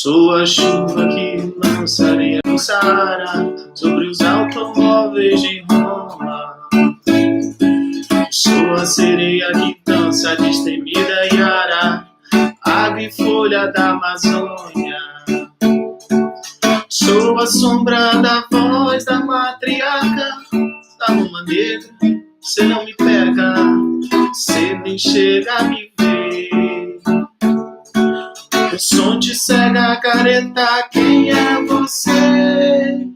Sou a chuva que lança areia no Saara sobre os automóveis de Roma. Sou a sereia que dança destemida e ara, água e folha da Amazônia. Sou a sombra da voz da matriarca da Roma Negra. Cê não me pega, cê nem chega a me ver. O som te cega, careta, quem é você?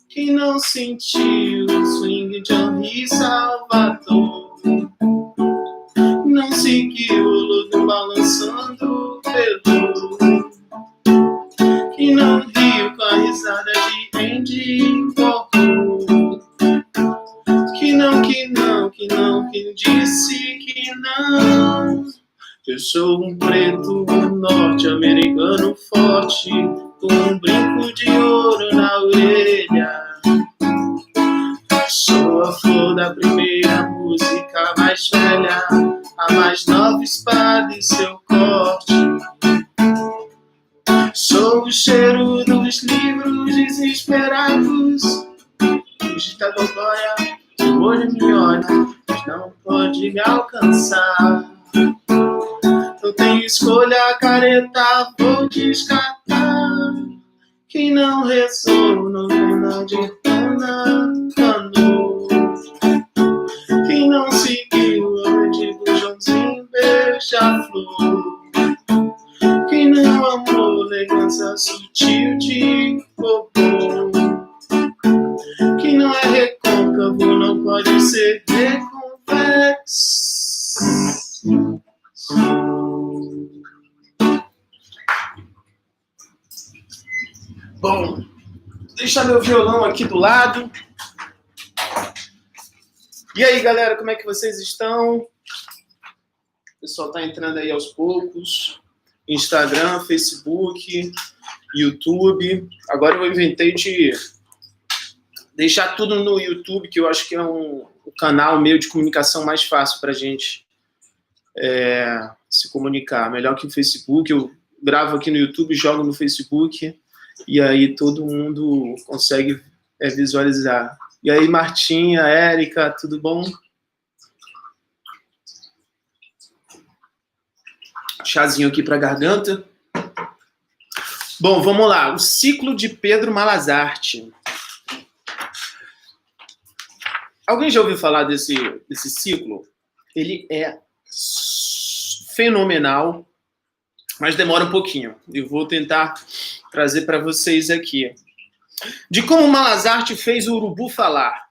Que não sentiu o swing de Henri Salvador, não seguiu o lodo balançando o pelo, que não riu com a risada de Andy Warhol, que disse que não. Eu sou um preto norte-americano forte, com um brinco de ouro na orelha. Sou a flor da primeira música mais velha, a mais nova espada em seu corte. Sou o cheiro dos livros desesperados. O ditador boia, o olho me olha, mas não pode me alcançar. Não tenho escolha, careta, vou descartar. Quem não rezou, novena de Cano. Quem não seguiu, eu digo Joãozinho beija-flor. Quem não amou, elegança sutil de robô. Quem não é recôncavo, não pode ser reconvexo. Bom, deixa meu violão aqui do lado. E aí, galera, como é que vocês estão? O pessoal tá entrando aí aos poucos. Instagram, Facebook, YouTube. Agora eu inventei de deixar tudo no YouTube, que eu acho que é o canal meio de comunicação mais fácil pra gente se comunicar. Melhor que o Facebook. Eu gravo aqui no YouTube, jogo no Facebook. E aí todo mundo consegue visualizar. E aí, Martinha, Érica, tudo bom? Chazinho aqui para a garganta. Bom, vamos lá. O ciclo de Pedro Malazarte. Alguém já ouviu falar desse ciclo? Ele é fenomenal, mas demora um pouquinho. Eu vou tentar trazer para vocês aqui. De como Malazarte fez o urubu falar.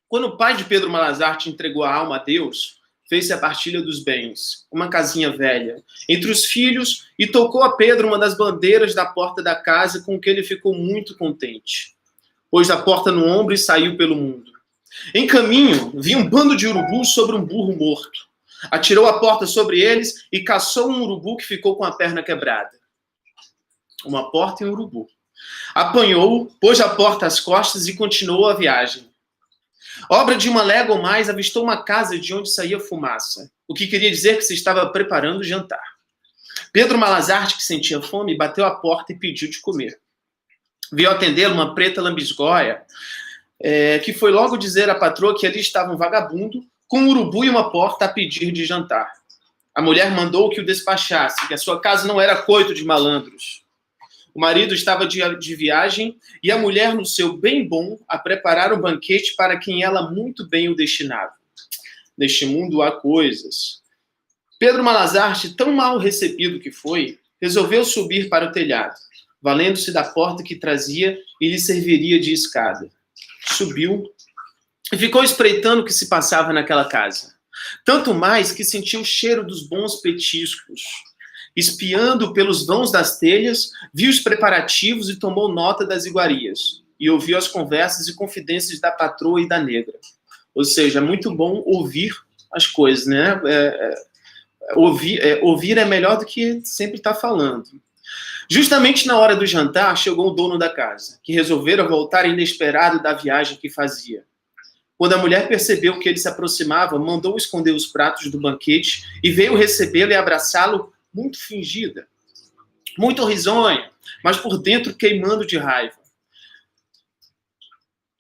Quando o pai de Pedro Malazarte entregou a alma a Deus, fez-se a partilha dos bens, uma casinha velha, entre os filhos, e tocou a Pedro uma das bandeiras da porta da casa, com que ele ficou muito contente. Pôs a porta no ombro e saiu pelo mundo. Em caminho, viu um bando de urubus sobre um burro morto. Atirou a porta sobre eles e caçou um urubu que ficou com a perna quebrada. Uma porta e um urubu. Apanhou-o, pôs a porta às costas e continuou a viagem. Obra de uma légua ou mais, avistou uma casa de onde saía fumaça, o que queria dizer que se estava preparando o jantar. Pedro Malazarte, que sentia fome, bateu à porta e pediu de comer. Viu atendê-lo uma preta lambisgoia, que foi logo dizer à patroa que ali estava um vagabundo com um urubu e uma porta a pedir de jantar. A mulher mandou que o despachasse, que a sua casa não era coito de malandros. O marido estava de viagem e a mulher, no seu bem bom, a preparar um banquete para quem ela muito bem o destinava. Neste mundo há coisas. Pedro Malazarte, tão mal recebido que foi, resolveu subir para o telhado, valendo-se da porta que trazia e lhe serviria de escada. Subiu e ficou espreitando o que se passava naquela casa. Tanto mais que sentiu o cheiro dos bons petiscos. Espiando pelos vãos das telhas, viu os preparativos e tomou nota das iguarias. E ouviu as conversas e confidências da patroa e da negra. Ou seja, é muito bom ouvir as coisas, né? Ouvir é melhor do que sempre estar falando. Justamente na hora do jantar, chegou o dono da casa, que resolvera voltar inesperado da viagem que fazia. Quando a mulher percebeu que ele se aproximava, mandou esconder os pratos do banquete e veio recebê-lo e abraçá-lo muito fingida. muito risonha, mas por dentro queimando de raiva.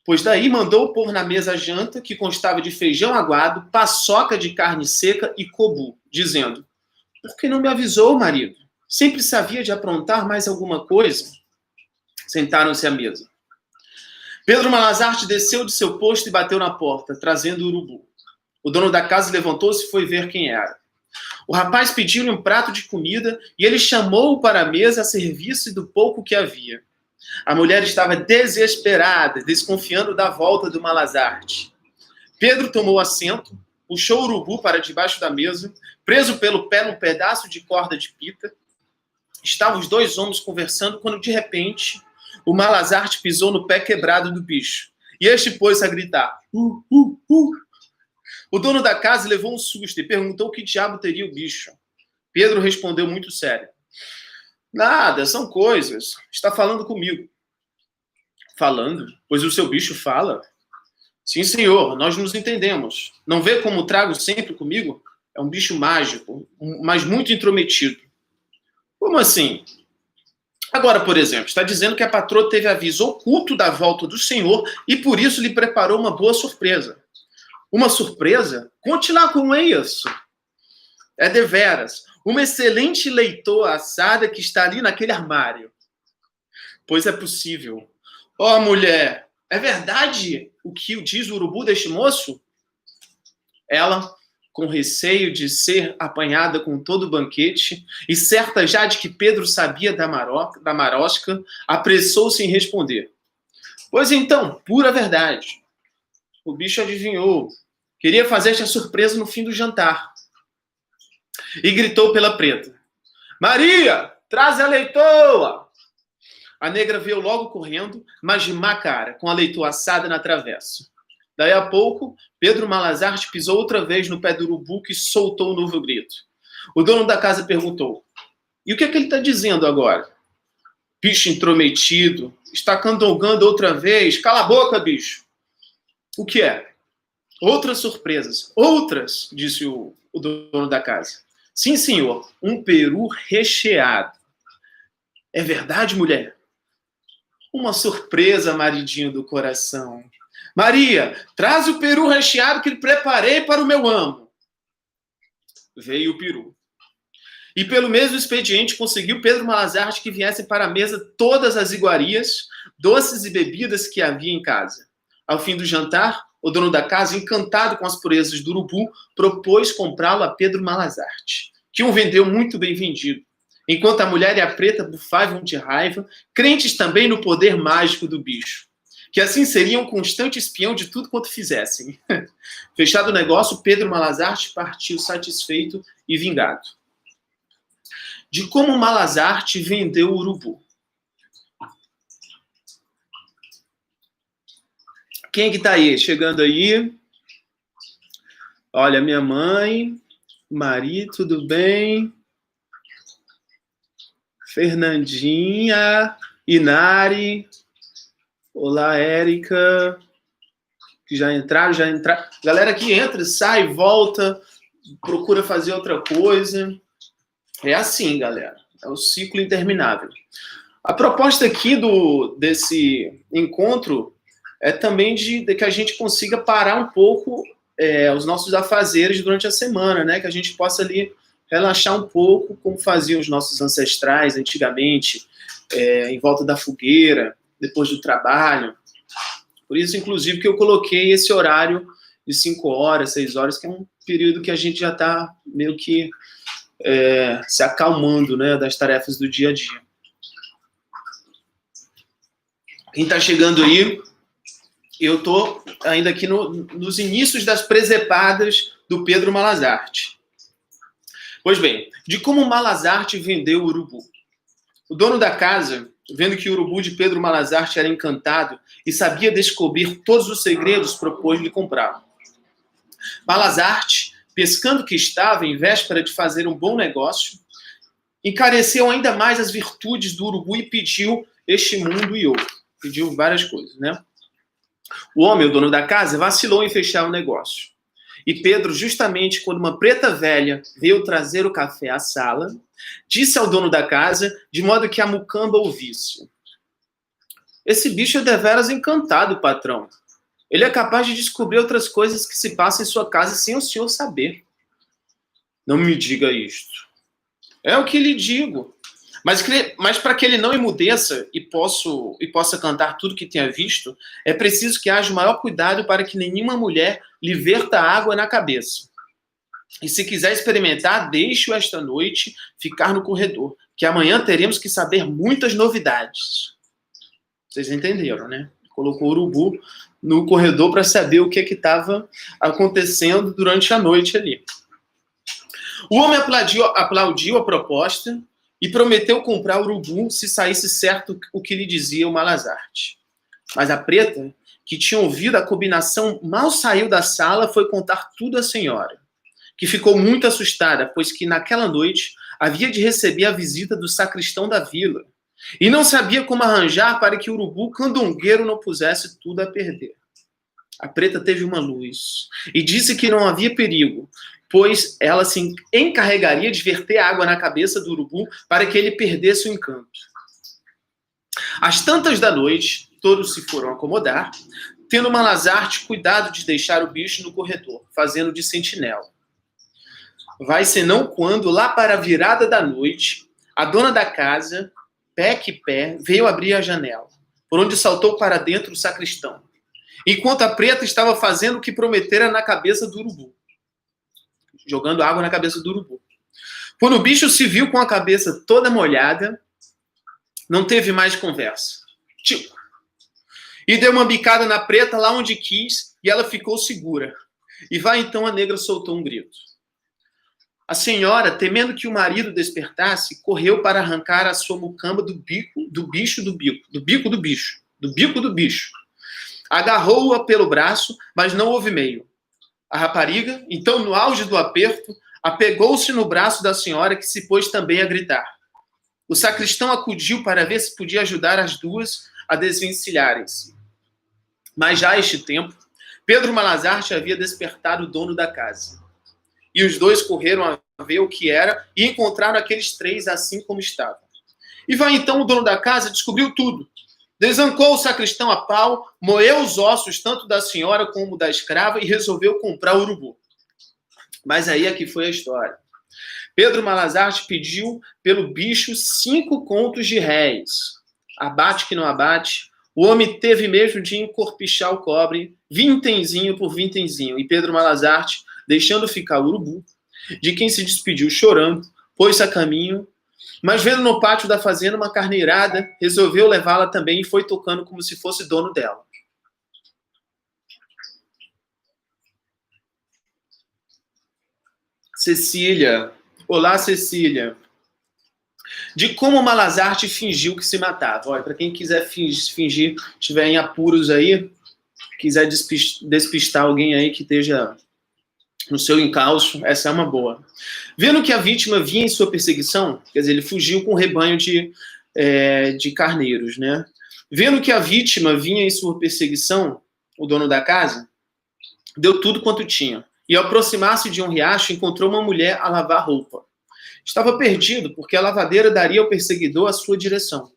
Pois daí mandou pôr na mesa a janta, que constava de feijão aguado, paçoca de carne seca e cobu, dizendo: por que não me avisou, marido? Sempre sabia de aprontar mais alguma coisa. Sentaram-se à mesa. Pedro Malazarte desceu de seu posto e bateu na porta, trazendo o urubu. O dono da casa levantou-se e foi ver quem era. O rapaz pediu-lhe um prato de comida e ele chamou-o para a mesa a serviço do pouco que havia. A mulher estava desesperada, desconfiando da volta do Malazarte. Pedro tomou assento, puxou o urubu para debaixo da mesa, preso pelo pé num pedaço de corda de pita. Estavam os dois homens conversando quando, de repente, o Malazarte pisou no pé quebrado do bicho. E este pôs a gritar. O dono da casa levou um susto e perguntou que diabo teria o bicho. Pedro respondeu muito sério. Nada, são coisas. Está falando comigo. Falando? Pois o seu bicho fala. Sim, senhor, nós nos entendemos. Não vê como trago sempre comigo? É um bicho mágico, mas muito intrometido. Como assim? Agora, por exemplo, está dizendo que a patroa teve aviso oculto da volta do senhor e por isso lhe preparou uma boa surpresa. Uma surpresa? Conte lá como é isso. É deveras. Uma excelente leitoa assada que está ali naquele armário. Pois é possível. Ó, mulher, é verdade o que diz o urubu deste moço? Ela, com receio de ser apanhada com todo o banquete, e certa já de que Pedro sabia da marosca, apressou-se em responder. Pois então, pura verdade. O bicho adivinhou. Queria fazer-te a surpresa no fim do jantar. E gritou pela preta. Maria, traz a leitoa! A negra veio logo correndo, mas de má cara, com a leitoa assada na travessa. Daí a pouco, Pedro Malazarte pisou outra vez no pé do urubu que soltou um novo grito. O dono da casa perguntou, e o que é que ele está dizendo agora? Bicho intrometido, está candongando outra vez. Cala a boca, bicho. O que é? Outras surpresas. Outras, disse o dono da casa. Sim, senhor, um peru recheado. É verdade, mulher? Uma surpresa, maridinho do coração. Maria, traz o peru recheado que preparei para o meu amo. Veio o peru. E pelo mesmo expediente conseguiu Pedro Malazarte que viessem para a mesa todas as iguarias, doces e bebidas que havia em casa. Ao fim do jantar, o dono da casa, encantado com as purezas do urubu, propôs comprá-lo a Pedro Malazarte, que o vendeu muito bem vendido. Enquanto a mulher e a preta bufavam de raiva, crentes também no poder mágico do bicho, que assim seria um constante espião de tudo quanto fizessem. Fechado o negócio, Pedro Malazarte partiu satisfeito e vingado. De como Malazarte vendeu o urubu. Quem é que tá aí? Chegando aí. Olha, minha mãe, Mari, tudo bem? Fernandinha, Inari, olá, Érica, que já entraram. Galera que entra, sai, volta, procura fazer outra coisa. É assim, galera, é um ciclo interminável. A proposta aqui desse encontro é também de que a gente consiga parar um pouco os nossos afazeres durante a semana, né? Que a gente possa ali relaxar um pouco, como faziam os nossos ancestrais antigamente, em volta da fogueira, depois do trabalho. Por isso, inclusive, que eu coloquei esse horário de 5 horas, 6 horas, que é um período que a gente já está meio que se acalmando, né, das tarefas do dia a dia. Quem está chegando aí, eu estou ainda aqui nos inícios das presepadas do Pedro Malazarte. Pois bem, de como Malazarte vendeu o urubu. O dono da casa, vendo que o urubu de Pedro Malazarte era encantado e sabia descobrir todos os segredos, propôs-lhe comprá-lo. Malazarte, pescando que estava em véspera de fazer um bom negócio, encareceu ainda mais as virtudes do urubu e pediu este mundo e outro. Pediu várias coisas, né? O homem, o dono da casa, vacilou em fechar o negócio. E Pedro, justamente quando uma preta velha veio trazer o café à sala, disse ao dono da casa, de modo que a mucamba ouvisse: esse bicho é deveras encantado, patrão. Ele é capaz de descobrir outras coisas que se passam em sua casa sem o senhor saber. Não me diga isto. É o que lhe digo. Mas para que ele não emudeça e possa cantar tudo que tenha visto, é preciso que haja o maior cuidado para que nenhuma mulher lhe verta água na cabeça. E se quiser experimentar, deixe-o esta noite ficar no corredor, que amanhã teremos que saber muitas novidades. Vocês entenderam, né? Colocou o urubu no corredor para saber o que estava acontecendo durante a noite ali. O homem aplaudiu a proposta e prometeu comprar o urubu se saísse certo o que lhe dizia o Malazarte. Mas a preta, que tinha ouvido a combinação, mal saiu da sala, foi contar tudo à senhora, que ficou muito assustada, pois que naquela noite havia de receber a visita do sacristão da vila, e não sabia como arranjar para que o urubu candongueiro não pusesse tudo a perder. A preta teve uma luz e disse que não havia perigo, pois ela se encarregaria de verter água na cabeça do urubu para que ele perdesse o encanto. Às tantas da noite, todos se foram acomodar, tendo Malazarte cuidado de deixar o bicho no corredor, fazendo de sentinela. Vai senão quando, lá para a virada da noite, a dona da casa, pé que pé, veio abrir a janela, por onde saltou para dentro o sacristão, enquanto a preta estava fazendo o que prometera na cabeça do urubu, jogando água na cabeça do urubu. Quando o bicho se viu com a cabeça toda molhada, não teve mais conversa. Tipo, e deu uma bicada na preta lá onde quis, e ela ficou segura. E vai então a negra soltou um grito. A senhora, temendo que o marido despertasse, correu para arrancar a sua mucamba do bico do bicho. Agarrou-a pelo braço, mas não houve meio. A rapariga, então no auge do aperto, apegou-se no braço da senhora, que se pôs também a gritar. O sacristão acudiu para ver se podia ajudar as duas a desvencilharem-se. Mas já a este tempo, Pedro Malazarte havia despertado o dono da casa. E os dois correram a ver o que era e encontraram aqueles três assim como estavam. E vai então o dono da casa, descobriu tudo. Desancou o sacristão a pau, moeu os ossos tanto da senhora como da escrava e resolveu comprar o urubu. Mas aí é que foi a história. Pedro Malazarte pediu pelo bicho 5 contos de réis. Abate que não abate. O homem teve mesmo de encorpichar o cobre, vintenzinho por vintenzinho. E Pedro Malazarte, deixando ficar o urubu, de quem se despediu chorando, pôs-se a caminho, mas vendo no pátio da fazenda uma carneirada, resolveu levá-la também e foi tocando como se fosse dono dela. Cecília. Olá, Cecília. De como Malazarte fingiu que se matava. Olha, para quem quiser fingir, estiver em apuros aí, quiser despistar alguém aí que esteja no seu encalço, essa é uma boa. Vendo que a vítima vinha em sua perseguição, quer dizer, ele fugiu com um rebanho de carneiros, né? Vendo que a vítima vinha em sua perseguição, o dono da casa deu tudo quanto tinha. E ao aproximar-se de um riacho, encontrou uma mulher a lavar roupa. Estava perdido, porque a lavadeira daria ao perseguidor a sua direção.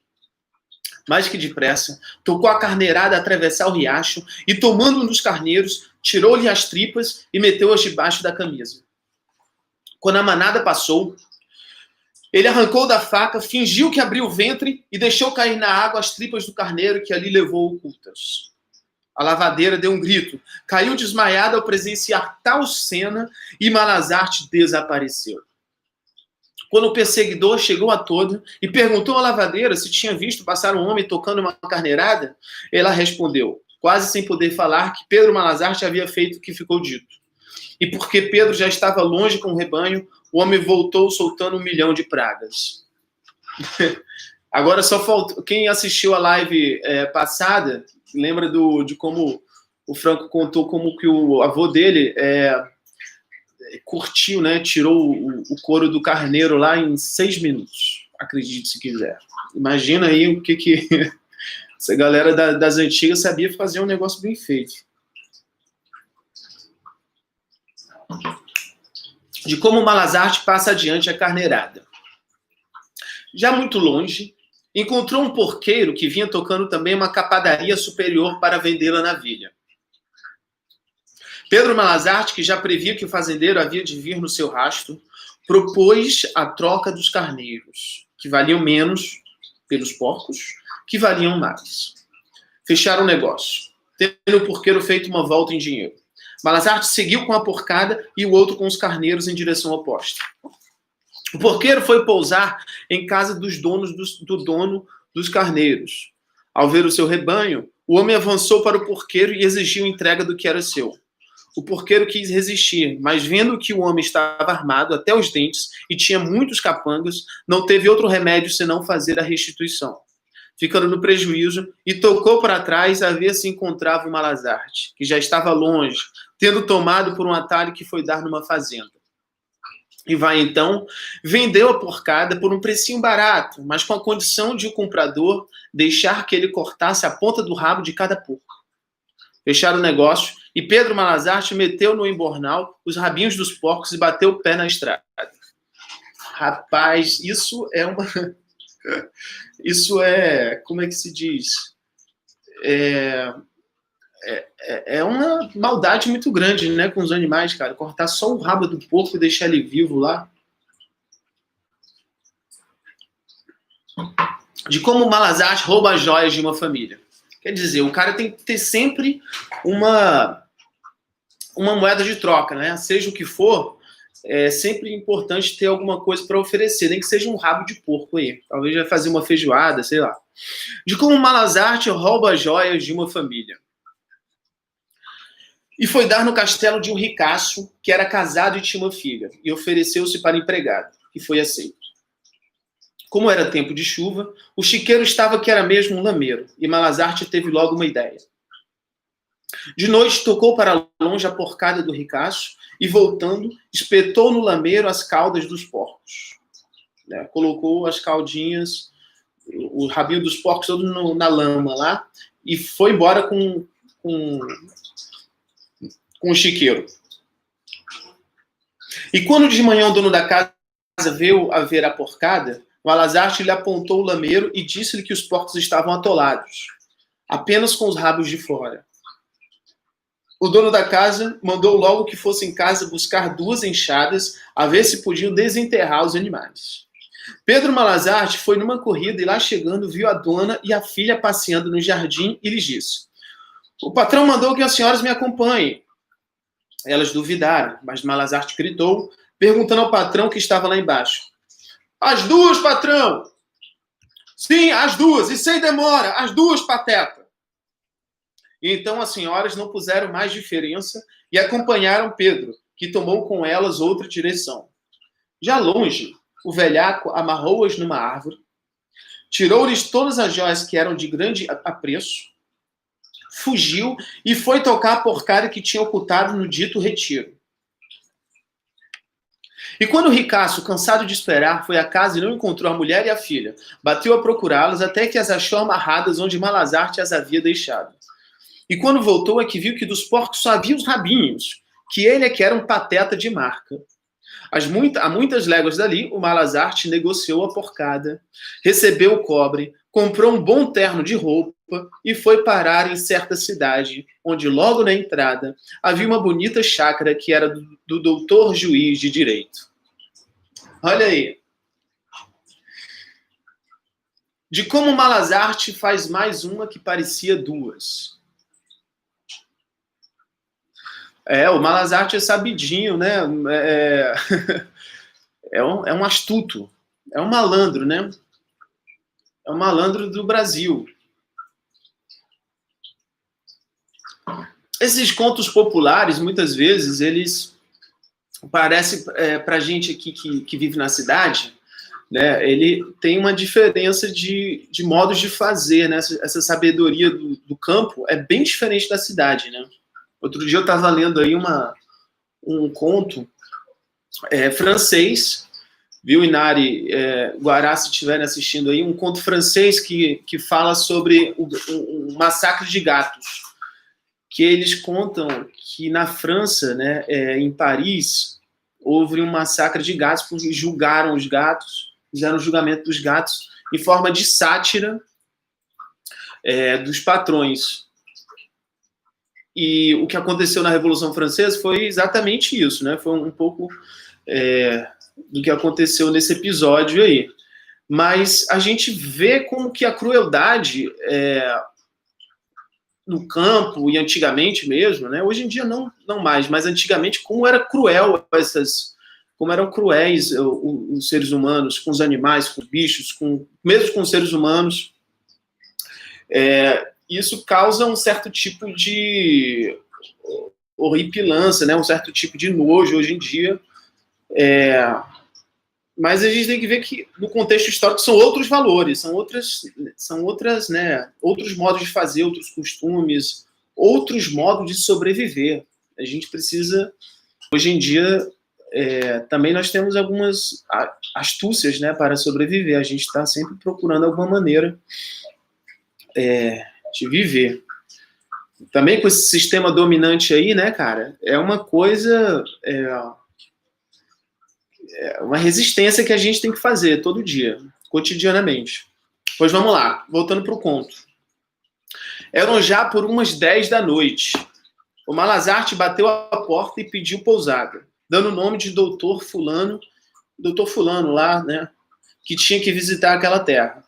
Mais que depressa, tocou a carneirada a atravessar o riacho e, tomando um dos carneiros, tirou-lhe as tripas e meteu-as debaixo da camisa. Quando a manada passou, ele arrancou da faca, fingiu que abriu o ventre e deixou cair na água as tripas do carneiro que ali levou ocultas. A lavadeira deu um grito, caiu desmaiada ao presenciar tal cena e Malazarte desapareceu. Quando o perseguidor chegou a toda e perguntou à lavadeira se tinha visto passar um homem tocando uma carneirada, ela respondeu, quase sem poder falar, que Pedro Malazarte havia feito o que ficou dito. E porque Pedro já estava longe com o rebanho, o homem voltou soltando 1 milhão de pragas. Agora só faltou... Quem assistiu a live passada, lembra de como o Franco contou como que o avô dele curtiu, né? Tirou o couro do carneiro lá em 6 minutos. Acredite se quiser. Imagina aí o que essa galera das antigas sabia fazer um negócio bem feito. de como Malazarte passa adiante a carneirada. Já muito longe, encontrou um porqueiro que vinha tocando também uma capadaria superior para vendê-la na vilha. Pedro Malazarte, que já previa que o fazendeiro havia de vir no seu rastro, propôs a troca dos carneiros, que valiam menos, pelos porcos, que valiam mais. Fecharam o negócio, tendo o porqueiro feito uma volta em dinheiro. Malazarte seguiu com a porcada e o outro com os carneiros em direção oposta. O porqueiro foi pousar em casa do dono dos carneiros. Ao ver o seu rebanho, o homem avançou para o porqueiro e exigiu entrega do que era seu. O porqueiro quis resistir, mas vendo que o homem estava armado até os dentes e tinha muitos capangas, não teve outro remédio senão fazer a restituição. Ficando no prejuízo, e tocou para trás a ver se encontrava o Malazarte, que já estava longe, tendo tomado por um atalho que foi dar numa fazenda. E vai então, vendeu a porcada por um precinho barato, mas com a condição de o comprador deixar que ele cortasse a ponta do rabo de cada porco. Fecharam o negócio e Pedro Malazarte meteu no embornal os rabinhos dos porcos e bateu o pé na estrada. Rapaz, isso é uma... Isso é... Como é que se diz? É uma maldade muito grande, né, com os animais, cara. Cortar só o rabo do porco e deixar ele vivo lá. De como o Malazarte rouba as joias de uma família. Quer dizer, o cara tem que ter sempre uma moeda de troca, né? Seja o que for, é sempre importante ter alguma coisa para oferecer, nem que seja um rabo de porco aí. Talvez vai fazer uma feijoada, sei lá. De como o Malazarte rouba as joias de uma família. E foi dar no castelo de um ricaço que era casado e tinha uma filha, e ofereceu-se para empregado, que foi aceito. Como era tempo de chuva, o chiqueiro estava que era mesmo um lameiro, e Malazarte teve logo uma ideia. De noite tocou para longe a porcada do ricaço, e voltando, espetou no lameiro as caudas dos porcos. Colocou as caudinhas, o rabinho dos porcos todo na lama lá, e foi embora com o chiqueiro. E quando de manhã o dono da casa veio a ver a porcada, Malazarte lhe apontou o lameiro e disse-lhe que os porcos estavam atolados, apenas com os rabos de fora. O dono da casa mandou logo que fosse em casa buscar 2 enxadas a ver se podiam desenterrar os animais. Pedro Malazarte foi numa corrida e lá chegando viu a dona e a filha passeando no jardim e lhes disse: "O patrão mandou que as senhoras me acompanhem." Elas duvidaram, mas Malazarte gritou, perguntando ao patrão que estava lá embaixo: "As 2, patrão!" "Sim, as 2, e sem demora, as 2, pateta!" E então as senhoras não puseram mais diferença e acompanharam Pedro, que tomou com elas outra direção. Já longe, o velhaco amarrou-as numa árvore, tirou-lhes todas as joias que eram de grande apreço, fugiu e foi tocar a porcada que tinha ocultado no dito retiro. E quando o ricaço, cansado de esperar, foi à casa e não encontrou a mulher e a filha, bateu a procurá-las até que as achou amarradas onde Malazarte as havia deixado. E quando voltou é que viu que dos porcos só havia os rabinhos, que ele é que era um pateta de marca. A muitas léguas dali, o Malazarte negociou a porcada, recebeu o cobre, comprou um bom terno de roupa e foi parar em certa cidade, onde logo na entrada havia uma bonita chácara que era do doutor juiz de direito. Olha aí. De como Malazarte faz mais uma que parecia 2. O Malazarte é sabidinho, né? É um astuto, é um malandro, né? É um malandro do Brasil. Esses contos populares, muitas vezes, eles parecem, para gente aqui que vive na cidade, né? Ele tem uma diferença de modos de fazer, né? Essa sabedoria do campo é bem diferente da cidade, né? Outro dia eu estava lendo aí um conto francês, viu, Inari, Guará, se estiverem assistindo aí, um conto francês que fala sobre o massacre de gatos. que eles contam que na França, né, em Paris, houve um massacre de gatos porque julgaram os gatos, fizeram o julgamento dos gatos em forma de sátira dos patrões. E o que aconteceu na Revolução Francesa foi exatamente isso, né? Foi um pouco do que aconteceu nesse episódio aí. Mas a gente vê como que a crueldade no campo, e antigamente mesmo, né? Hoje em dia não mais, mas antigamente como era cruel como eram cruéis os seres humanos com os animais, com os bichos, mesmo com os seres humanos. Isso causa um certo tipo de horripilância, né? Um certo tipo de nojo hoje em dia. Mas a gente tem que ver que, no contexto histórico, são outros valores, são outras, né? Outros modos de fazer, outros costumes, outros modos de sobreviver. A gente precisa, hoje em dia, também nós temos algumas astúcias, né, para sobreviver. A gente está sempre procurando alguma maneira de viver. Também com esse sistema dominante aí, né, cara, é uma coisa, uma resistência que a gente tem que fazer todo dia, cotidianamente. Pois vamos lá, voltando para o conto. Eram já por umas 10 da noite. O Malazarte bateu a porta e pediu pousada, dando o nome de doutor fulano lá, né, que tinha que visitar aquela terra.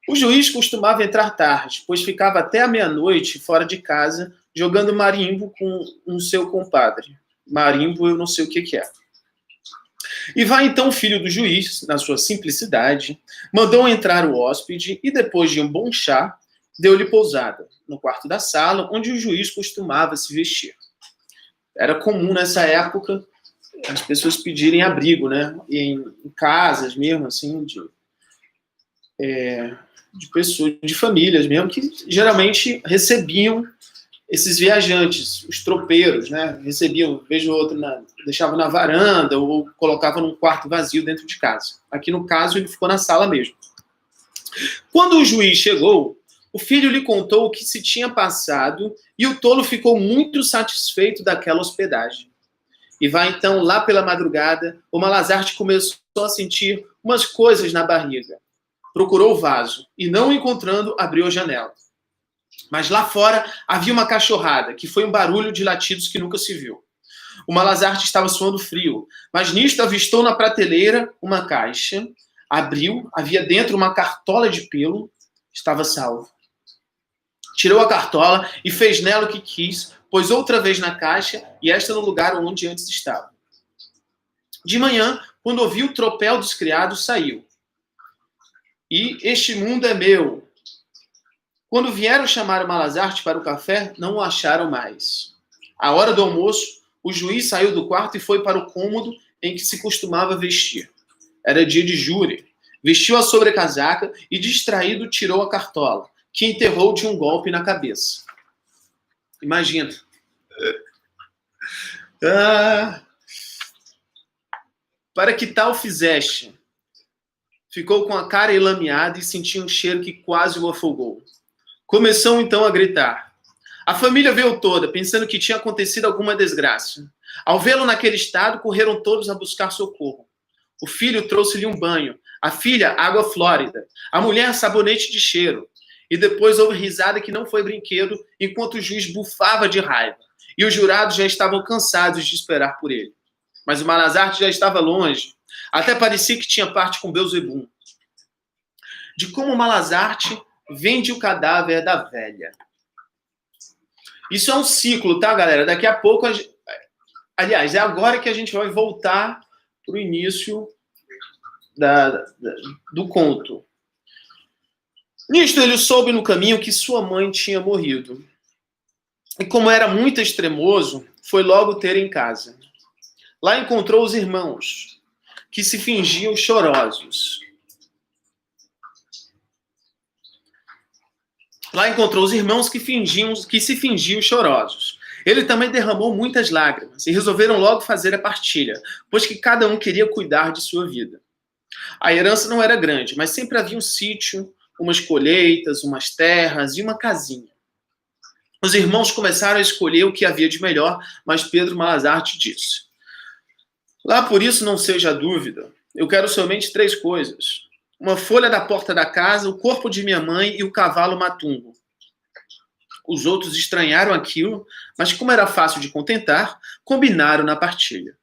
O juiz costumava entrar tarde, pois ficava até a meia-noite fora de casa, jogando marimbo com um seu compadre. Marimbo eu não sei o que é. E vai então o filho do juiz, na sua simplicidade, mandou entrar o hóspede e depois de um bom chá, deu-lhe pousada, no quarto da sala, onde o juiz costumava se vestir. Era comum nessa época as pessoas pedirem abrigo, né? Em casas mesmo, assim, de pessoas, de famílias mesmo, que geralmente recebiam esses viajantes, os tropeiros, né? Recebiam, vejo outro, deixavam na varanda ou colocavam num quarto vazio dentro de casa. Aqui no caso ele ficou na sala mesmo. Quando o juiz chegou, o filho lhe contou o que se tinha passado e o tolo ficou muito satisfeito daquela hospedagem. E vai então, lá pela madrugada, o Malazarte começou a sentir umas coisas na barriga. Procurou o vaso e, não o encontrando, abriu a janela. Mas lá fora havia uma cachorrada, que foi um barulho de latidos que nunca se viu. O Malazarte estava suando frio, mas nisto avistou na prateleira uma caixa, abriu, havia dentro uma cartola de pelo, estava salvo. Tirou a cartola e fez nela o que quis, pôs outra vez na caixa e esta no lugar onde antes estava. De manhã, quando ouviu o tropel dos criados, saiu. E este mundo é meu. Quando vieram chamar o Malazarte para o café, não o acharam mais. À hora do almoço, o juiz saiu do quarto e foi para o cômodo em que se costumava vestir. Era dia de júri. Vestiu a sobrecasaca e, distraído, tirou a cartola, que enterrou de um golpe na cabeça. Imagina. Para que tal fizeste? Ficou com a cara enlameada e sentia um cheiro que quase o afogou. Começou então a gritar. A família veio toda, pensando que tinha acontecido alguma desgraça. Ao vê-lo naquele estado, correram todos a buscar socorro. O filho trouxe-lhe um banho, a filha água flórida, a mulher sabonete de cheiro. E depois houve risada que não foi brinquedo, enquanto o juiz bufava de raiva. E os jurados já estavam cansados de esperar por ele. Mas o Malazarte já estava longe. Até parecia que tinha parte com Beelzebum. De como o Malazarte vende o cadáver da velha. Isso é um ciclo, tá, galera? Daqui a pouco... Aliás, é agora que a gente vai voltar para o início do conto. Nisto, ele soube no caminho que sua mãe tinha morrido. E como era muito extremoso, foi logo ter em casa. Lá encontrou os irmãos, que se fingiam chorosos. Lá encontrou os irmãos que se fingiam chorosos. Ele também derramou muitas lágrimas e resolveram logo fazer a partilha, pois que cada um queria cuidar de sua vida. A herança não era grande, mas sempre havia um sítio, umas colheitas, umas terras e uma casinha. Os irmãos começaram a escolher o que havia de melhor, mas Pedro Malazarte disse: lá por isso não seja dúvida, eu quero somente 3 coisas: uma folha da porta da casa, o corpo de minha mãe e o cavalo matungo. Os outros estranharam aquilo, mas como era fácil de contentar, combinaram na partilha.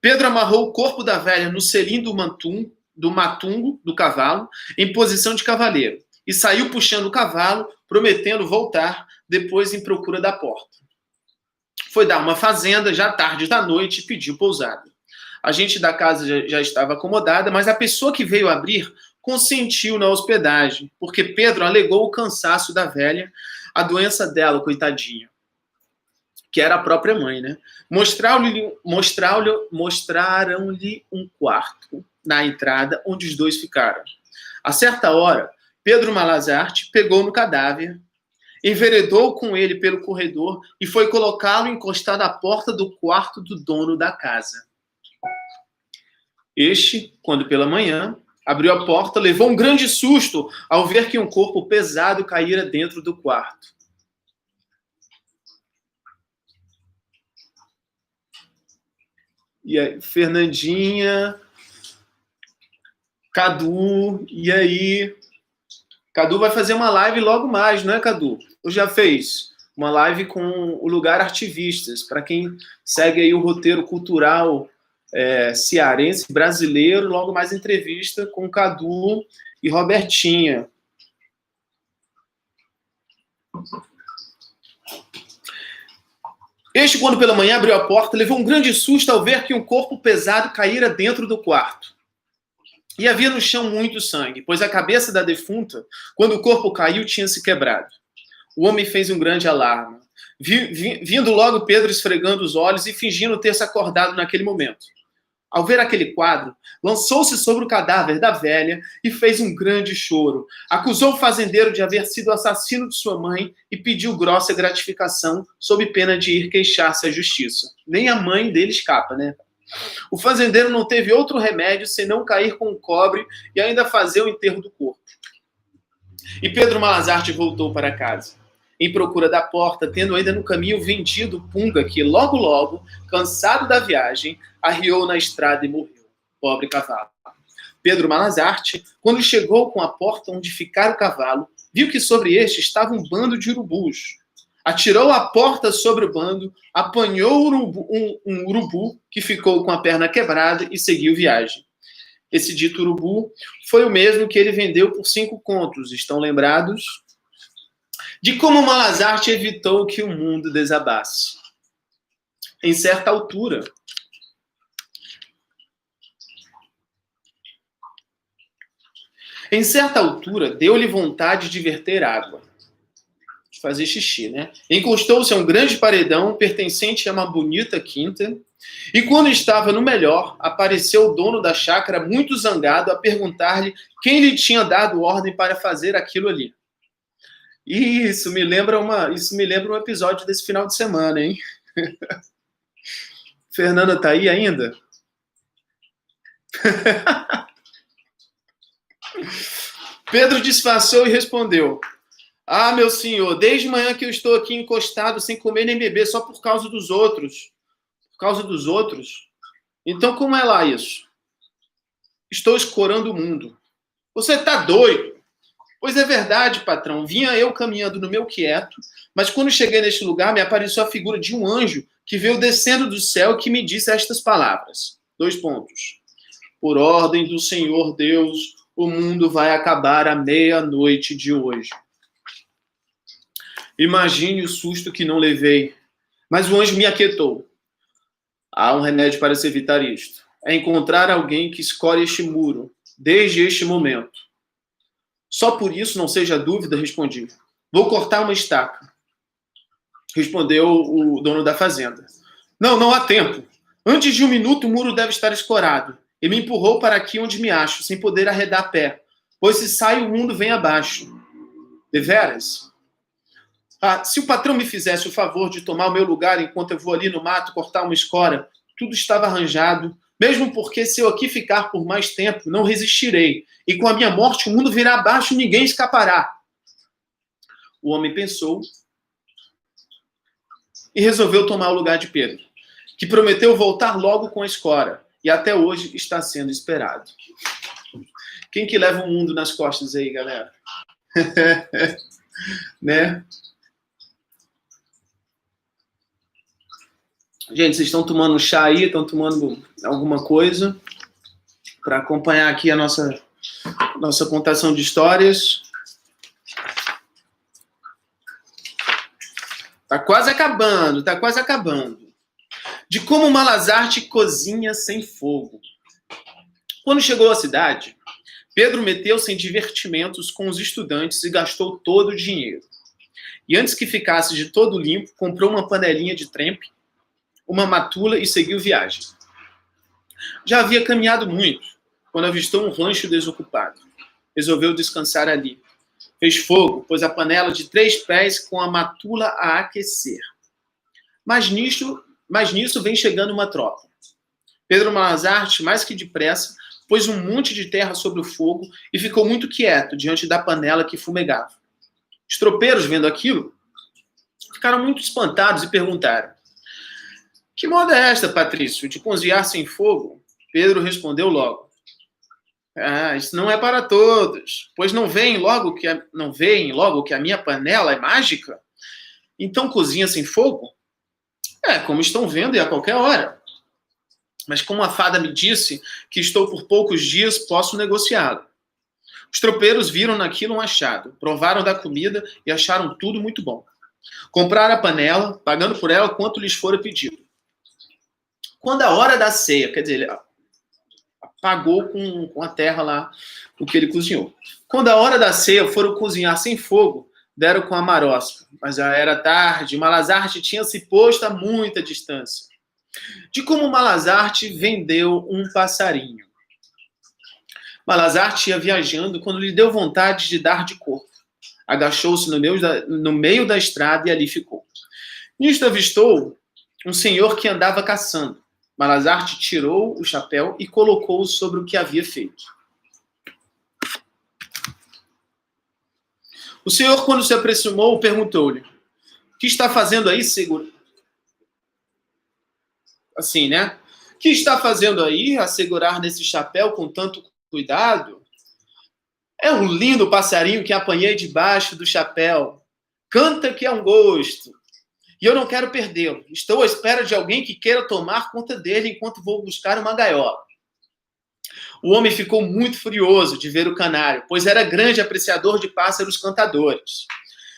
Pedro amarrou o corpo da velha no selim do matungo do cavalo, em posição de cavaleiro, e saiu puxando o cavalo, prometendo voltar depois em procura da porta. Foi dar uma fazenda, já tarde da noite, e pediu pousada. A gente da casa já estava acomodada, mas a pessoa que veio abrir consentiu na hospedagem, porque Pedro alegou o cansaço da velha, a doença dela, coitadinha, que era a própria mãe, né? Mostraram-lhe um quarto na entrada, onde os dois ficaram. A certa hora, Pedro Malazarte pegou no cadáver, enveredou com ele pelo corredor e foi colocá-lo encostado à porta do quarto do dono da casa. Este, quando pela manhã, abriu a porta, levou um grande susto ao ver que um corpo pesado caíra dentro do quarto. E aí, Fernandinha, Cadu, e aí? Cadu vai fazer uma live logo mais, não é, Cadu? Ou já fez uma live com o Lugar Artivistas, para quem segue aí o roteiro cultural cearense, brasileiro, logo mais entrevista com Cadu e Robertinha. Este, quando pela manhã abriu a porta, levou um grande susto ao ver que um corpo pesado caíra dentro do quarto. E havia no chão muito sangue, pois a cabeça da defunta, quando o corpo caiu, tinha se quebrado. O homem fez um grande alarme. Vindo logo Pedro esfregando os olhos e fingindo ter se acordado naquele momento. Ao ver aquele quadro, lançou-se sobre o cadáver da velha e fez um grande choro. Acusou o fazendeiro de haver sido assassino de sua mãe e pediu grossa gratificação sob pena de ir queixar-se à justiça. Nem a mãe dele escapa, né? O fazendeiro não teve outro remédio senão cair com o cobre e ainda fazer o enterro do corpo. E Pedro Malazarte voltou para casa, em procura da porta, tendo ainda no caminho vendido Punga, que logo, cansado da viagem, arriou na estrada e morreu. Pobre cavalo. Pedro Malazarte, quando chegou com a porta onde ficara o cavalo, viu que sobre este estava um bando de urubus. Atirou a porta sobre o bando, apanhou um urubu que ficou com a perna quebrada e seguiu viagem. Esse dito urubu foi o mesmo que ele vendeu por 5 contos. Estão lembrados? De como Malazarte evitou que o mundo desabasse. Em certa altura, deu-lhe vontade de verter água. De fazer xixi, né? Encostou-se a um grande paredão pertencente a uma bonita quinta, e quando estava no melhor, apareceu o dono da chácara muito zangado a perguntar-lhe quem lhe tinha dado ordem para fazer aquilo ali. Isso me lembra um episódio desse final de semana, hein? Fernanda tá aí ainda? Pedro disfarçou e respondeu: ah, meu senhor, desde manhã que eu estou aqui encostado, sem comer nem beber, só por causa dos outros. Por causa dos outros? Então como é lá isso? Estou escorando o mundo. Você tá doido? Pois é verdade, patrão. Vinha eu caminhando no meu quieto, mas quando cheguei neste lugar, me apareceu a figura de um anjo que veio descendo do céu e que me disse estas palavras. 2 pontos. Por ordem do Senhor Deus, o mundo vai acabar à meia-noite de hoje. Imagine o susto que não levei. Mas o anjo me aquietou. Há um remédio para se evitar isto. É encontrar alguém que escore este muro, desde este momento. Só por isso, não seja dúvida, respondi. Vou cortar uma estaca. Respondeu o dono da fazenda. Não há tempo. Antes de 1 minuto o muro deve estar escorado. E me empurrou para aqui onde me acho, sem poder arredar pé. Pois se sai, o mundo vem abaixo. Deveras? Ah, se o patrão me fizesse o favor de tomar o meu lugar enquanto eu vou ali no mato cortar uma escora, tudo estava arranjado, mesmo porque se eu aqui ficar por mais tempo, não resistirei, e com a minha morte o mundo virá abaixo e ninguém escapará. O homem pensou e resolveu tomar o lugar de Pedro, que prometeu voltar logo com a escora e até hoje está sendo esperado. Quem que leva o mundo nas costas aí, galera? Né? Gente, vocês estão tomando chá aí? Estão tomando alguma coisa para acompanhar aqui a nossa contação de histórias? Tá quase acabando, tá quase acabando. De como Malazarte cozinha sem fogo. Quando chegou à cidade, Pedro meteu-se em divertimentos com os estudantes e gastou todo o dinheiro. E antes que ficasse de todo limpo, comprou uma panelinha de trempe, uma matula e seguiu viagem. Já havia caminhado muito, quando avistou um rancho desocupado. Resolveu descansar ali. Fez fogo, pôs a panela de 3 pés com a matula a aquecer. Mas nisso vem chegando uma tropa. Pedro Malazarte, mais que depressa, pôs um monte de terra sobre o fogo e ficou muito quieto diante da panela que fumegava. Os tropeiros, vendo aquilo, ficaram muito espantados e perguntaram: que moda é esta, Patrício, de cozinhar sem fogo? Pedro respondeu logo: isso não é para todos, pois não veem logo que a minha panela é mágica? Então cozinha sem fogo? Como estão vendo, e a qualquer hora. Mas como a fada me disse que estou por poucos dias, posso negociá-lo. Os tropeiros viram naquilo um achado, provaram da comida e acharam tudo muito bom. Compraram a panela, pagando por ela quanto lhes fora pedido. Quando a hora da ceia, quer dizer, ele pagou com a terra lá o que ele cozinhou. Quando a hora da ceia foram cozinhar sem fogo, deram com a marosca. Mas já era tarde, Malazarte tinha se posto a muita distância. De como Malazarte vendeu um passarinho. Malazarte ia viajando quando lhe deu vontade de dar de corpo. Agachou-se no meio da estrada e ali ficou. Nisto avistou um senhor que andava caçando. Malazarte tirou o chapéu e colocou-o sobre o que havia feito. O senhor, quando se aproximou, perguntou-lhe: o que está fazendo aí, seguro? Assim, né? O que está fazendo aí, a segurar nesse chapéu com tanto cuidado? É um lindo passarinho que apanhei debaixo do chapéu. Canta que é um gosto. E eu não quero perdê-lo. Estou à espera de alguém que queira tomar conta dele enquanto vou buscar uma gaiola. O homem ficou muito furioso de ver o canário, pois era grande apreciador de pássaros cantadores.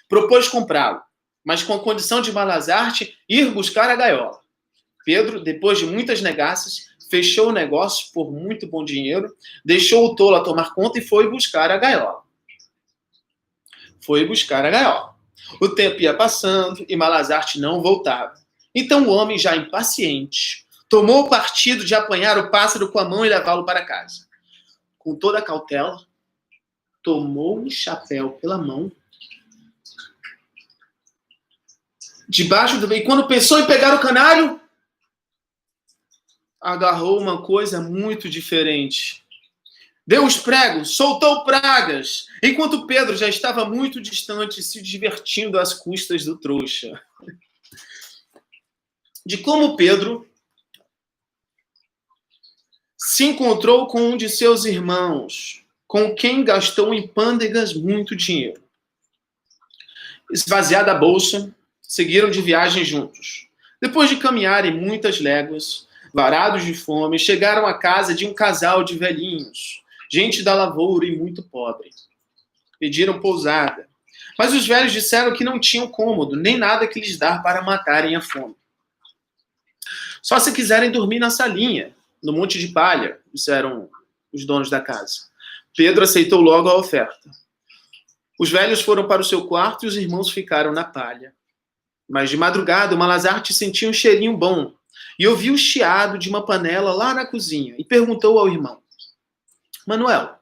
Propôs comprá-lo, mas com a condição de Malazarte ir buscar a gaiola. Pedro, depois de muitas negaças, fechou o negócio por muito bom dinheiro, deixou o tolo a tomar conta e foi buscar a gaiola. O tempo ia passando e Malazarte não voltava. Então o homem, já impaciente, tomou o partido de apanhar o pássaro com a mão e levá-lo para casa. Com toda a cautela, tomou o chapéu pela mão, debaixo do... E quando pensou em pegar o canário, agarrou uma coisa muito diferente. Deu os pregos, soltou pragas, enquanto Pedro já estava muito distante, se divertindo às custas do trouxa. De como Pedro se encontrou com um de seus irmãos, com quem gastou em pândegas muito dinheiro. Esvaziada a bolsa, seguiram de viagem juntos. Depois de caminharem muitas léguas, varados de fome, chegaram à casa de um casal de velhinhos, gente da lavoura e muito pobre. Pediram pousada, mas os velhos disseram que não tinham cômodo, nem nada que lhes dar para matarem a fome. Só se quiserem dormir na salinha, no monte de palha, disseram os donos da casa. Pedro aceitou logo a oferta. Os velhos foram para o seu quarto e os irmãos ficaram na palha. Mas de madrugada, o Malazarte sentia um cheirinho bom e ouviu o chiado de uma panela lá na cozinha e perguntou ao irmão: Manuel,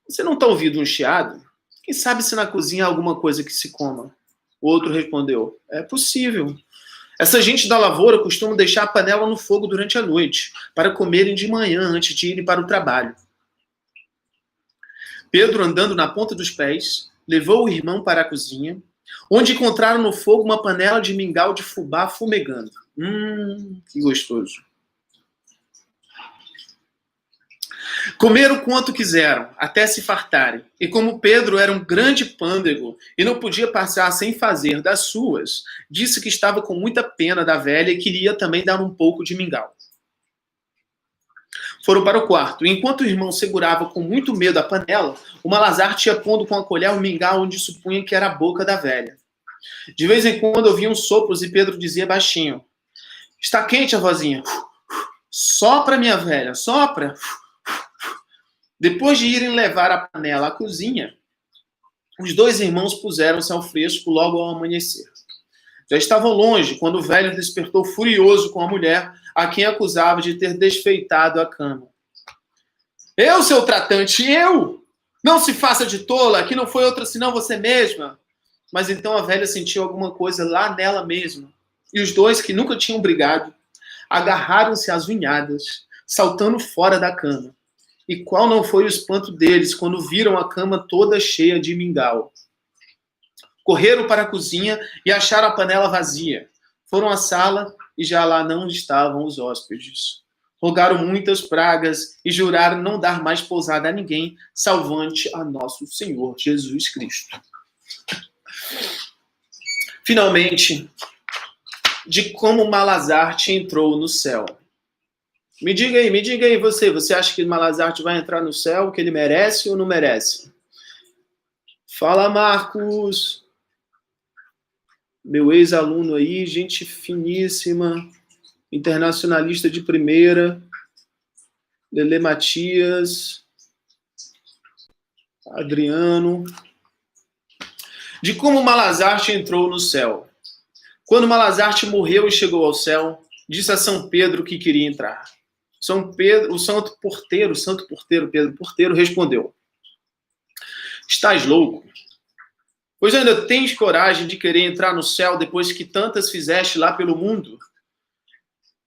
você não está ouvindo um chiado? Quem sabe se na cozinha há alguma coisa que se coma? O outro respondeu: é possível. Essa gente da lavoura costuma deixar a panela no fogo durante a noite, para comerem de manhã antes de irem para o trabalho. Pedro, andando na ponta dos pés, levou o irmão para a cozinha onde encontraram no fogo uma panela de mingau de fubá fumegando. Que gostoso. Comeram quanto quiseram, até se fartarem. E como Pedro era um grande pândego e não podia passar sem fazer das suas, disse que estava com muita pena da velha e queria também dar um pouco de mingau. Foram para o quarto. E enquanto o irmão segurava com muito medo a panela, o Malazarte ia pondo com a colher o mingau onde supunha que era a boca da velha. De vez em quando ouviam sopros e Pedro dizia baixinho: está quente, avózinha. Sopra, minha velha, sopra. Depois de irem levar a panela à cozinha, os dois irmãos puseram-se ao fresco logo ao amanhecer. Já estavam longe quando o velho despertou furioso com a mulher, a quem acusava de ter desfeitado a cama. Eu, seu tratante, eu! Não se faça de tola, que não foi outra senão você mesma. Mas então a velha sentiu alguma coisa lá nela mesma. E os dois, que nunca tinham brigado, agarraram-se às unhadas, saltando fora da cama. E qual não foi o espanto deles quando viram a cama toda cheia de mingau? Correram para a cozinha e acharam a panela vazia. Foram à sala e já lá não estavam os hóspedes. Rogaram muitas pragas e juraram não dar mais pousada a ninguém, salvante a nosso Senhor Jesus Cristo. Finalmente, de como Malazarte entrou no céu. Me diga aí você acha que Malazarte vai entrar no céu, que ele merece ou não merece? Fala, Marcos. Meu ex-aluno aí, gente finíssima, internacionalista de primeira, Lele Matias, Adriano. De como Malazarte entrou no céu. Quando Malazarte morreu e chegou ao céu, disse a São Pedro que queria entrar. São Pedro, o santo porteiro, Pedro Porteiro, respondeu: estás louco? Pois ainda tens coragem de querer entrar no céu depois que tantas fizeste lá pelo mundo?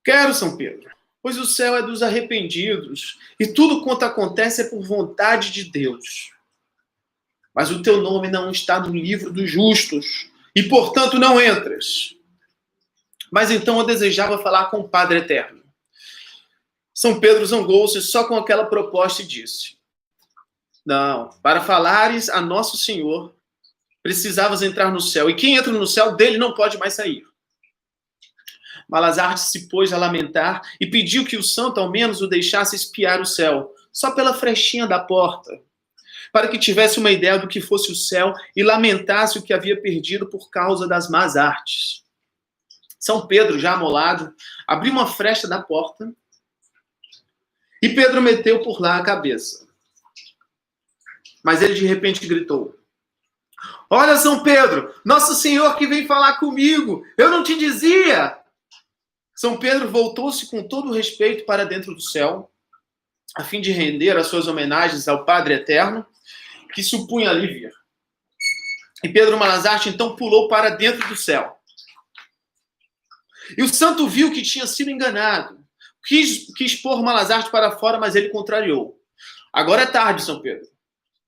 Quero, São Pedro, pois o céu é dos arrependidos, e tudo quanto acontece é por vontade de Deus. Mas o teu nome não está no livro dos justos, e portanto não entras. Mas então eu desejava falar com o Padre Eterno. São Pedro zangou-se só com aquela proposta e disse: não, para falares a Nosso Senhor, precisavas entrar no céu, e quem entra no céu dele não pode mais sair. Malazarte se pôs a lamentar e pediu que o santo ao menos o deixasse espiar o céu, só pela frechinha da porta, para que tivesse uma ideia do que fosse o céu e lamentasse o que havia perdido por causa das más artes. São Pedro, já amolado, abriu uma fresta da porta e Pedro meteu por lá a cabeça. Mas ele de repente gritou: olha, São Pedro, Nosso Senhor que vem falar comigo, eu não te dizia. São Pedro voltou-se com todo o respeito para dentro do céu, a fim de render as suas homenagens ao Padre Eterno, que supunha ali vir. E Pedro Malazarte então pulou para dentro do céu. E o santo viu que tinha sido enganado. Quis pôr Malazarte para fora, mas ele contrariou. Agora é tarde, São Pedro.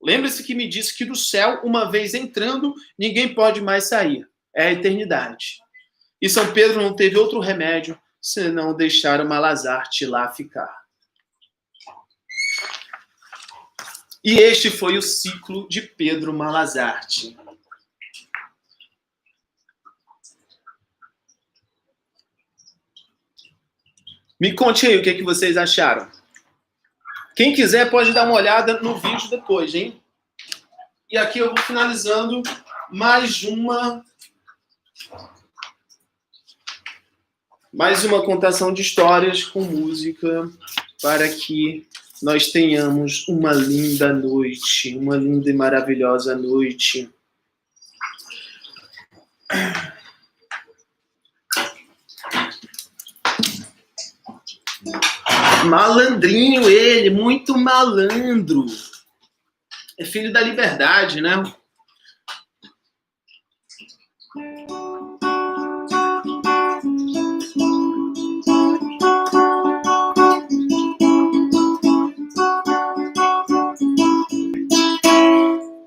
Lembre-se que me disse que do céu, uma vez entrando, ninguém pode mais sair. É a eternidade. E São Pedro não teve outro remédio senão deixar o Malazarte lá ficar. E este foi o ciclo de Pedro Malazarte. Me conte aí o que vocês acharam. Quem quiser pode dar uma olhada no vídeo depois, hein? E aqui eu vou finalizando mais uma contação de histórias com música para que nós tenhamos uma linda noite, uma linda e maravilhosa noite. Malandrinho ele, muito malandro. É filho da liberdade, né?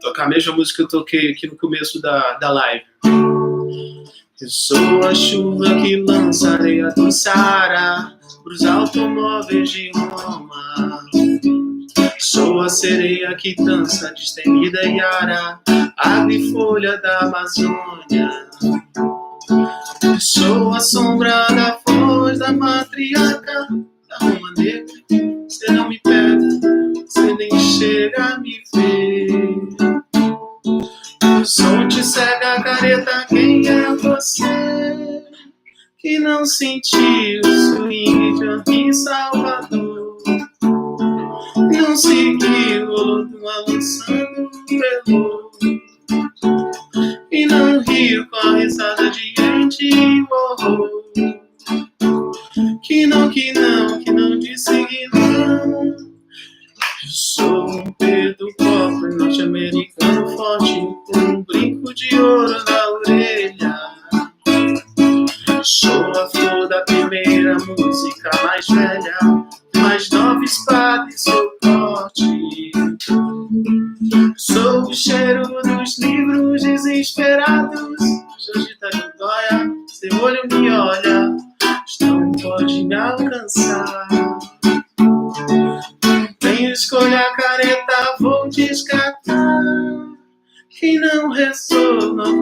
Tocar a mesma música que eu toquei aqui no começo da live. Eu sou a chuva que lança areia do Saara pros automóveis de Roma. Sou a sereia que dança destemida e ara, água e folha da Amazônia. Eu sou a sombra da voz da matriarca da Roma Negra. Você não me pega, você nem chega a me ver. O som te cega a careta, quem é você? Que não sentiu o swing de Henri Salvador. Não seguiu o lançando pelo. E não riu com a risada de Andy Warhol. Que não disse que não. Eu sou um Pedro Popper norte-americano forte, com um brinco de ouro na orelha. Sou a flor da primeira música mais velha, mais nova espada e seu corte. Sou o cheiro dos livros desesperados. Hoje tá de dóia, seu olho me olha, não pode me alcançar. Tenho escolha a careta, vou descartar. Quem não ressoa, não